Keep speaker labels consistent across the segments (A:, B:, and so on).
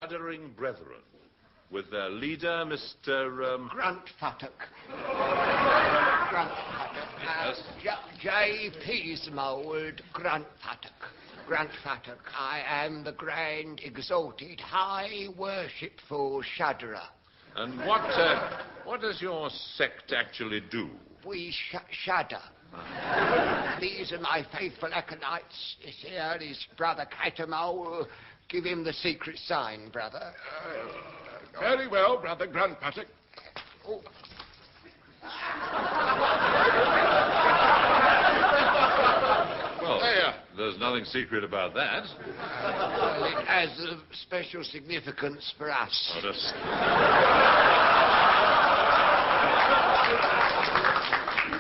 A: shuddering brethren, with their leader, Mr.
B: Grunt Paddick. Grunt Paddick.
A: Yes?
B: J.P.'s mould, Grunt Paddick. Grunt Paddick, I am the grand, exalted, high, worshipful shudderer.
A: And what does your sect actually do?
B: We shudder. These are my faithful acolytes. This here is Brother Catamole. Give him the secret sign, brother.
C: Very well, Brother Grunt Paddick.
B: Oh.
A: Well, there's nothing secret about that.
B: Well, it has a special significance for us.
A: Oh, just...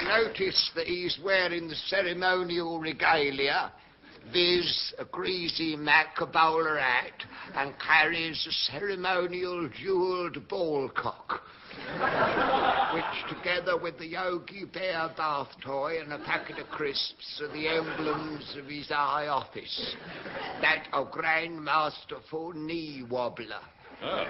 B: Notice that he's wearing the ceremonial regalia, viz. A greasy Mac bowler hat, and carries a ceremonial jewelled ball cock, which, together with the Yogi Bear bath toy and a packet of crisps, are the emblems of his high office. That of Grand Masterful Knee Wobbler.
A: Oh,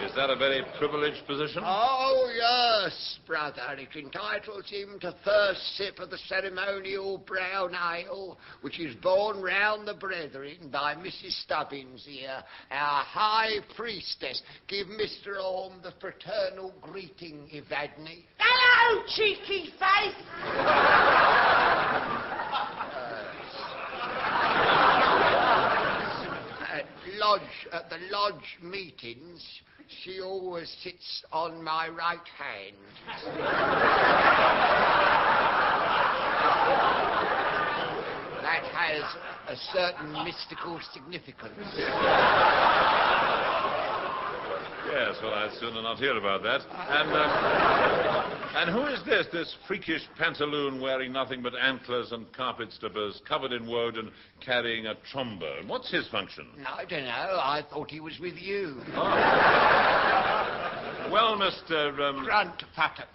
A: is that a very privileged position?
B: Oh, yes, brother. It entitles him to first sip of the ceremonial brown ale, which is borne round the brethren by Mrs. Stubbins here, our high priestess. Give Mr. Horne the fraternal greeting, Evadne.
D: Hello, cheeky face!
B: At the lodge meetings, she always sits on my right hand. That has a certain mystical significance.
A: Yes, well, I'd sooner not hear about that. And who is this freakish pantaloon wearing nothing but antlers and carpet slippers, covered in woad and carrying a trombone? What's his function?
B: I don't know. I thought he was with you.
A: Oh. Well, Mr.
B: Grunt Paddick.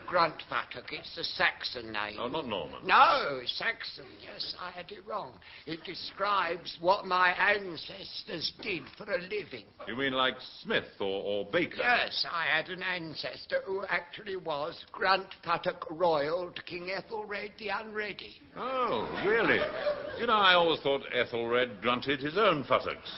B: Grunt Paddick. It's a Saxon name.
A: Oh, not Norman.
B: No, it's Saxon. Yes, I had it wrong. It describes what my ancestors did for a living.
A: You mean like Smith or Baker?
B: Yes, I had an ancestor who actually was Grunt Paddick Royal to King Ethelred the Unready.
A: Oh, really? You know, I always thought Ethelred grunted his own futtocks.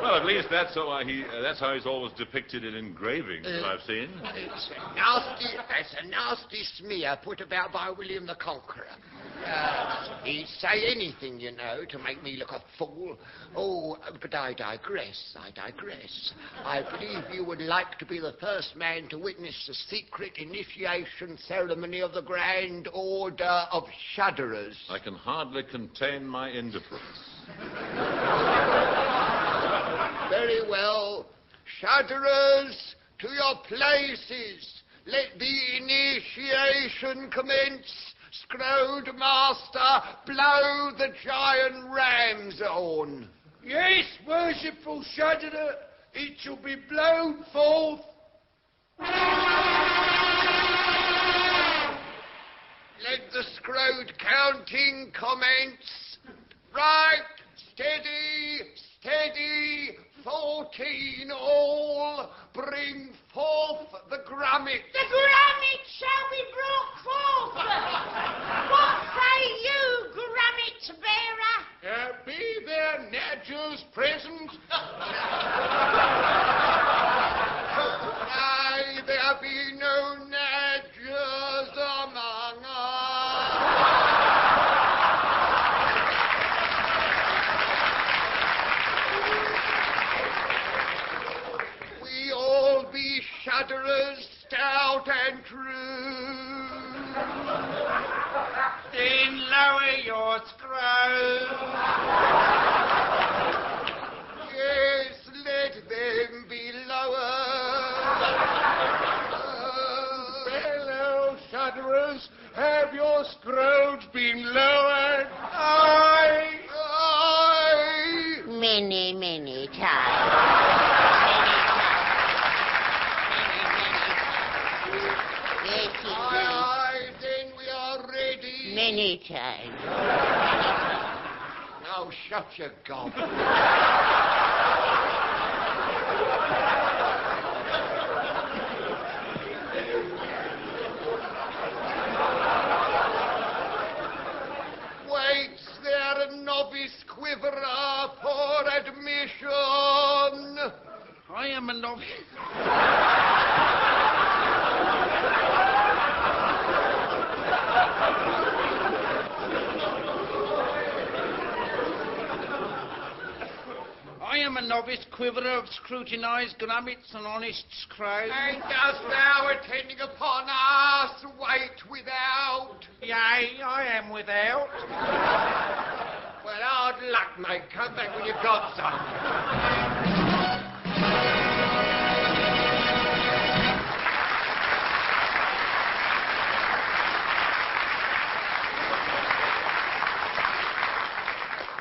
A: Well, at least that's how he's always depicted in engravings that I've seen.
B: That's a nasty smear put about by William the Conqueror. He'd say anything, you know, to make me look a fool. Oh, but I digress. I believe you would like to be the first man to witness the secret initiation ceremony of the Grand Order of Shudderers.
A: I can hardly contain my indifference.
B: Very well. Shudderers, to your places. Let the initiation commence. Scrode Master, blow the giant ram's horn.
C: Yes, worshipful shudderer, it shall be blown forth.
B: Let the Scrode counting commence. Right, steady, 14 all. Bring forth the grummet.
D: The grummet shall be brought forth. What say you, grummet bearer?
C: Be there Nadgers present?
B: Aye, there be no Nadgers among us. We all be shudderers, stout and true.
C: Then lower your scroll.
B: Yes, let them be lowered.
C: Fellow shudderers, have your scrolls been lowered? Aye.
D: Many, many times. Yes,
B: Aye, then we are ready.
D: many any time.
B: Oh, shut your gob. Waits there a novice quiverer for admission?
C: I am a novice. I am a novice quiverer of scrutinized grammats and honest scrolls.
B: And dost thou attending upon us wait without?
C: Yea, I am without.
B: Well, hard luck, mate. Come back when you've got some.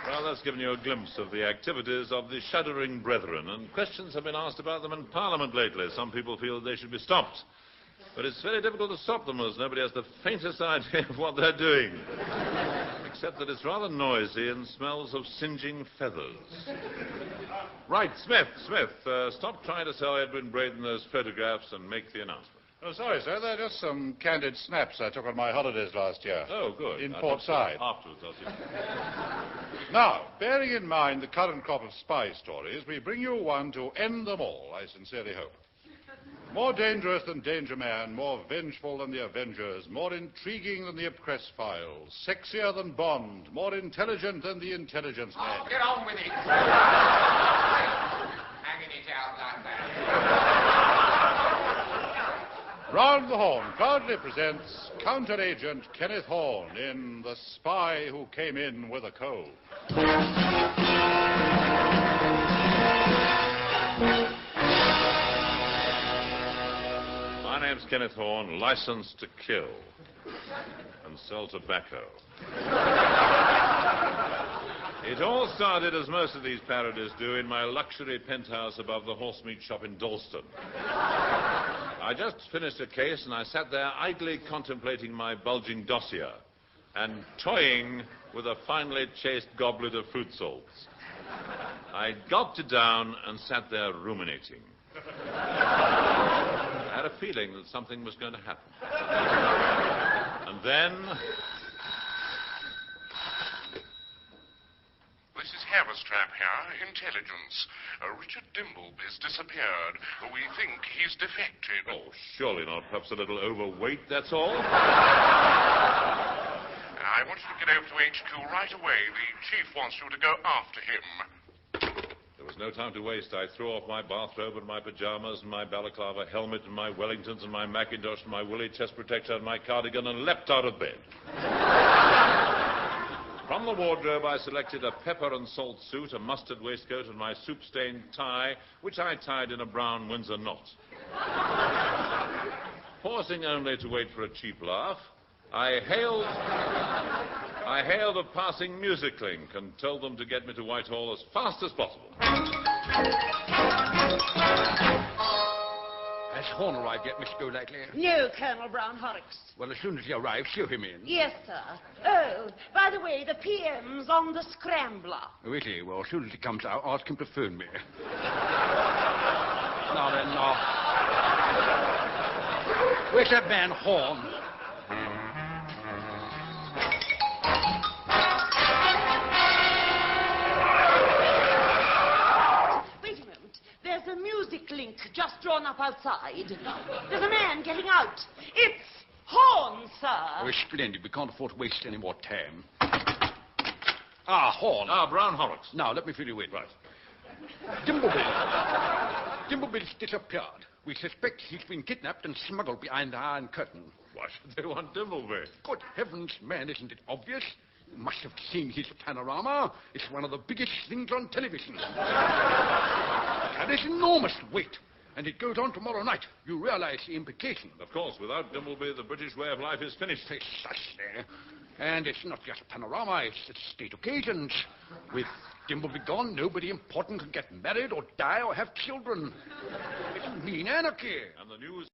A: Well, that's given you a glimpse of the activities of the shuddering brethren, and questions have been asked about them in Parliament lately. Some people feel they should be stopped. But it's very difficult to stop them, as nobody has the faintest idea of what they're doing. Except that it's rather noisy and smells of singeing feathers. Right, Smith, stop trying to sell Edwin Braden those photographs and make the announcement.
E: Oh, sorry, sir. They're just some candid snaps I took on my holidays last year.
A: Oh, good.
E: In Port Said.
A: Afterwards, I'll see.
E: Now, bearing in mind the current crop of spy stories, we bring you one to end them all, I sincerely hope. More dangerous than Danger Man, more vengeful than the Avengers, more intriguing than the Ipcress Files, sexier than Bond, more intelligent than the Intelligence Man.
B: Oh, get on with it. Hanging it out like that.
E: Round the Horn proudly presents Counter-Agent Kenneth Horne in The Spy Who Came In With a Cold.
A: My name's Kenneth Horne, licensed to kill and sell tobacco. It all started, as most of these parodies do, in my luxury penthouse above the horse meat shop in Dalston. I just finished a case, and I sat there idly contemplating my bulging dossier and toying with a finely chased goblet of fruit salts. I gulped it down and sat there ruminating. I had a feeling that something was going to happen. And then...
F: This is Haverstrap here, intelligence. Richard Dimbleby's disappeared. We think he's defected.
A: Oh, surely not. Perhaps a little overweight, that's all.
F: I want you to get over to HQ right away. The chief wants you to go after him.
A: There was no time to waste. I threw off my bathrobe and my pajamas and my balaclava helmet and my Wellingtons and my Macintosh and my woolly chest protector and my cardigan and leapt out of bed. From the wardrobe, I selected a pepper and salt suit, a mustard waistcoat, and my soup-stained tie, which I tied in a brown Windsor knot. Pausing only to wait for a cheap laugh, I hailed a passing music link and told them to get me to Whitehall as fast as possible.
C: Has Horne arrived yet, Miss Golightly?
D: No, Colonel Brown Horrocks.
C: Well, as soon as he arrives, show him in.
D: Yes, sir. Oh, by the way, the PM's on the scrambler.
C: Oh, is he? Well, as soon as he comes out, ask him to phone me. Now then, where's that man Horne?
D: Wait a moment. There's a music link just drawn up outside. There's a man getting out. It's Horne, sir.
C: Oh, splendid. We can't afford to waste any more time. Ah, Horne.
A: Ah, Brown Horrocks.
C: Now, let me fill you in.
A: Right.
C: Dimbleby's disappeared. We suspect he's been kidnapped and smuggled behind the Iron Curtain.
A: Why should they want Dimbleby?
C: Good heavens, man, isn't it obvious? You must have seen his panorama. It's one of the biggest things on television. And it's enormous weight. And it goes on tomorrow night. You realize the implication.
A: Of course, without Dimbleby, the British way of life is finished.
C: Precisely. And it's not just panorama, it's state occasions. With Dimbleby gone, nobody important can get married or die or have children. It's mean anarchy.
A: And the news...